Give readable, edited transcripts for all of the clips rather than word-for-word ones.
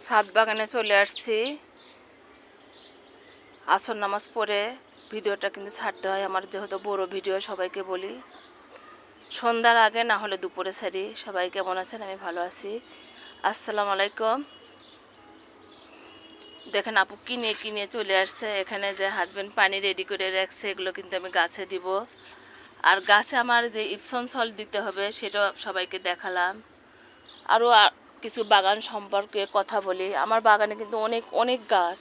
ছাদ বাগানে চলে আসছি। আসর নামাজ পড়ে ভিডিওটা কিন্তু ছাড়তে হয় আমার, যেহেতু বড় ভিডিও। সবাইকে বলি সন্ধ্যার আগে না হলে দুপুরে ছাড়ি। সবাই কেমন আছেন? আমি ভালো আছি। আসসালামু আলাইকুম। দেখেন আপু কিনে কিনে চলে আসছে। এখানে যে হাজব্যান্ড পানি রেডি করে রাখছে, এগুলো কিন্তু আমি গাছে দিব। আর গাছে আমার যে ইপসন সল্ট দিতে হবে সেটাও সবাইকে দেখালাম। আরও কিছু বাগান সম্পর্কে কথা বলি। আমার বাগানে কিন্তু অনেক অনেক গাছ,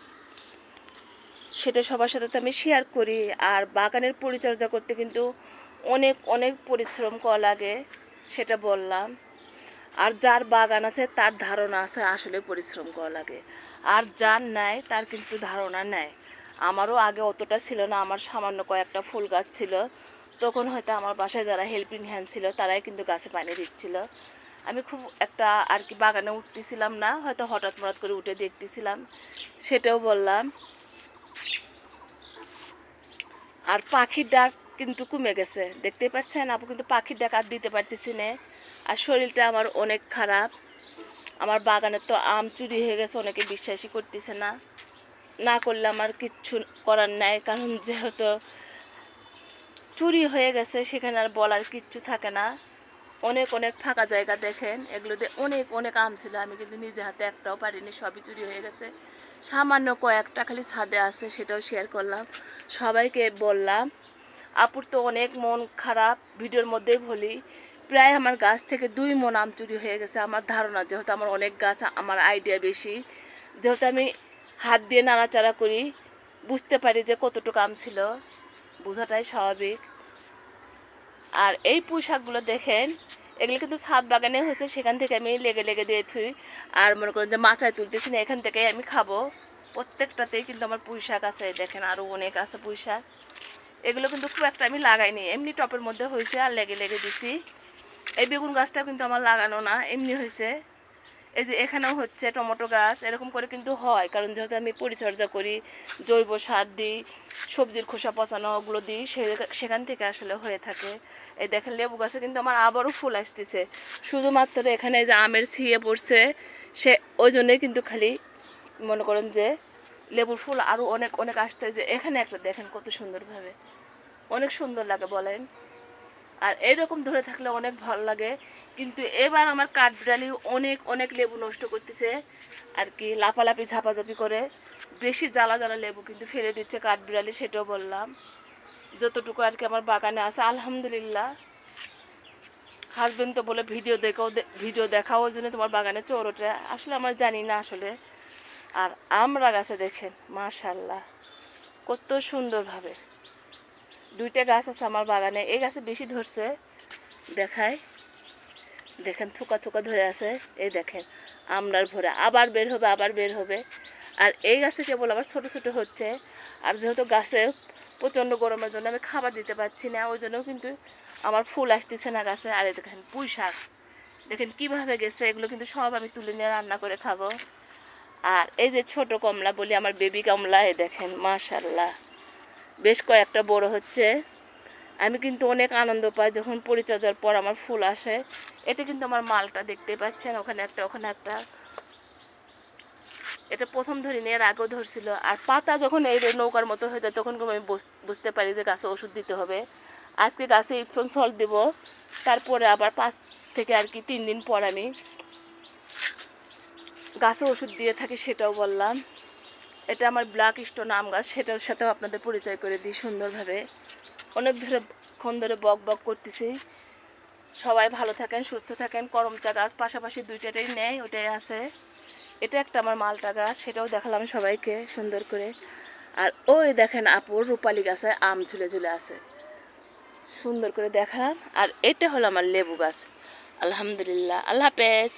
সেটা সবার সাথে তো আমি শেয়ার করি। আর বাগানের পরিচর্যা করতে কিন্তু অনেক অনেক পরিশ্রম করা লাগে, সেটা বললাম। আর যার বাগান আছে তার ধারণা আছে আসলে পরিশ্রম করা লাগে, আর যার নাই তার কিন্তু ধারণা নেই। আমারও আগে অতটা ছিল না, আমার সামান্য কয়েকটা ফুল গাছ ছিল। তখন হয়তো আমার বাসায় যারা হেল্পিং হ্যান্ড ছিল তারাই কিন্তু গাছে পানি দিচ্ছিল। আমি খুব একটা আর কি বাগানে উঠতেছিলাম না, হয়তো হঠাৎ মরাৎ করে উঠে দেখতেছিলাম, সেটাও বললাম। আর পাখির ডাক কিন্তু কমে গেছে, দেখতে পাচ্ছেন আপু, কিন্তু পাখির ডাক আর দিতে পারতেছি না। আর শরীরটা আমার অনেক খারাপ। আমার বাগানে তো আম চুরি হয়ে গেছে, অনেকে বিশ্বাসই করতেছে না। না করলে আমার কিচ্ছু করার নাই, কারণ যেহেতু চুরি হয়ে গেছে সেখানে আর বলার কিচ্ছু থাকে না। অনেক অনেক ফাঁকা জায়গা দেখেন, এগুলোতে অনেক অনেক আম ছিল, আমি কিন্তু নিজে হাতে একটাও পারিনি, সবই চুরি হয়ে গেছে। সামান্য কয়েকটা খালি ছাদে আছে, সেটাও শেয়ার করলাম, সবাইকে বললাম। আপুর তো অনেক মন খারাপ, ভিডিওর মধ্যেই বলি। প্রায় আমার গাছ থেকে 2 মণ আম চুরি হয়ে গেছে। আমার ধারণা, যেহেতু আমার অনেক গাছ, আমার আইডিয়া বেশি, যেহেতু আমি হাত দিয়ে নাড়াচাড়া করি, বুঝতে পারি যে কতটুকু আম ছিল, বোঝাটাই স্বাভাবিক। আর এই পুঁইশাকগুলো দেখেন, এগুলো কিন্তু ছাদ বাগানে হয়েছে, সেখান থেকে আমি লেগে লেগে দিয়ে থুই। আর মনে করেন যে মাচায় তুলতেছি না, এখান থেকেই আমি খাবো। প্রত্যেকটাতেই কিন্তু আমার পুঁইশাক আছে, দেখেন আরও অনেক আছে পুঁইশাক। এগুলো কিন্তু খুব একটা আমি লাগাইনি, এমনি টপের মধ্যে হয়েছে আর লেগে লেগে দিছি। এই বেগুন গাছটা কিন্তু আমার লাগানো না, এমনি হয়েছে। এই যে এখানেও হচ্ছে টমেটো গাছ, এরকম করে কিন্তু হয়, কারণ যেহেতু আমি পরিচর্যা করি, জৈব সার দিই, সবজির খোসা পচানো ওগুলো দিই, সেখান থেকে আসলে হয়ে থাকে। এই দেখেন লেবু গাছে কিন্তু আমার আবারও ফুল আসতেছে, শুধুমাত্র এখানে যে আমের ছিঁড়ে পড়ছে সে, ওই জন্যই কিন্তু খালি মনে করেন যে লেবুর ফুল আরও অনেক অনেক আসতে। যে এখানে একটা দেখেন কত সুন্দরভাবে, অনেক সুন্দর লাগে বলেন। আর এইরকম ধরে থাকলে অনেক ভালো লাগে। কিন্তু এবার আমার কাঠবিড়ালি অনেক অনেক লেবু নষ্ট করতেছে আর কি, লাপালাপি ঝাপাঝাপি করে বেশি জ্বালা জ্বালা লেবু কিন্তু ফেলে দিচ্ছে কাঠবিড়ালি, সেটাও বললাম। যতটুকু আর কি আমার বাগানে আছে আলহামদুলিল্লাহ। হাজবেন্ড তো বলে ভিডিও দেখাও, ওই জন্য তোমার বাগানে চোর ওঠে, আসলে আমার জানি না আসলে। আর আমরা গাছে দেখেন মাশাল্লাহ কত সুন্দরভাবে 2টা গাছ আছে আমার বাগানে। এই গাছে বেশি ধরছে, দেখায় দেখেন থোকা থোকা ধরে আছে। এই দেখেন আমরার ভরে আবার বের হবে, আবার বের হবে। আর এই গাছে কেবল আবার ছোট ছোট হচ্ছে। আর যেহেতু গাছে প্রচণ্ড গরমের জন্য আমি খাবার দিতে পারছি না, ওই জন্যও কিন্তু আমার ফুল আসতেছে না গাছে। আর এই দেখেন পুঁই শাক দেখেন কীভাবে গেছে, এগুলো কিন্তু সব আমি তুলে নিয়ে রান্না করে খাবো। আর এই যে ছোট কমলা বলি, আমার বেবি কমলা, এই দেখেন মাশাল্লাহ বেশ কয়েকটা বড় হচ্ছে। আমি কিন্তু অনেক আনন্দ পাই যখন পরিচর্যার পর আমার ফুল আসে। এটা কিন্তু আমার মালটা দেখতে পাচ্ছেন, ওখানে একটা ওখানে একটা। এটা প্রথম ধরিনি, এর আগেও ধরছিল। আর পাতা যখন এই নৌকার মতো হয়ে যায় তখন আমি বুঝতে পারি যে গাছে ওষুধ দিতে হবে। আজকে গাছে ইপসন সল্ট দেবো, তারপরে আবার 5 থেকে আর কি 3 দিন পর আমি গাছে ওষুধ দিয়ে থাকি, সেটাও বললাম। এটা আমার ব্ল্যাক স্টোন আম গাছ, সেটার সাথেও আপনাদের পরিচয় করে দিই সুন্দরভাবে। অনেকক্ষণ ধরে বক বক করতেছি। সবাই ভালো থাকেন, সুস্থ থাকেন। করমচা গাছ পাশাপাশি 2টাই নেই, ওটাই আছে। এটা একটা আমার মালটা গাছ, সেটাও দেখালাম সবাইকে সুন্দর করে। আর ওই দেখেন আপুর রূপালি গাছে আম ঝুলে ঝুলে আছে, সুন্দর করে দেখালাম। আর এটা হলো আমার লেবু গাছ। আলহামদুলিল্লাহ, আল্লাহ হাফেজ।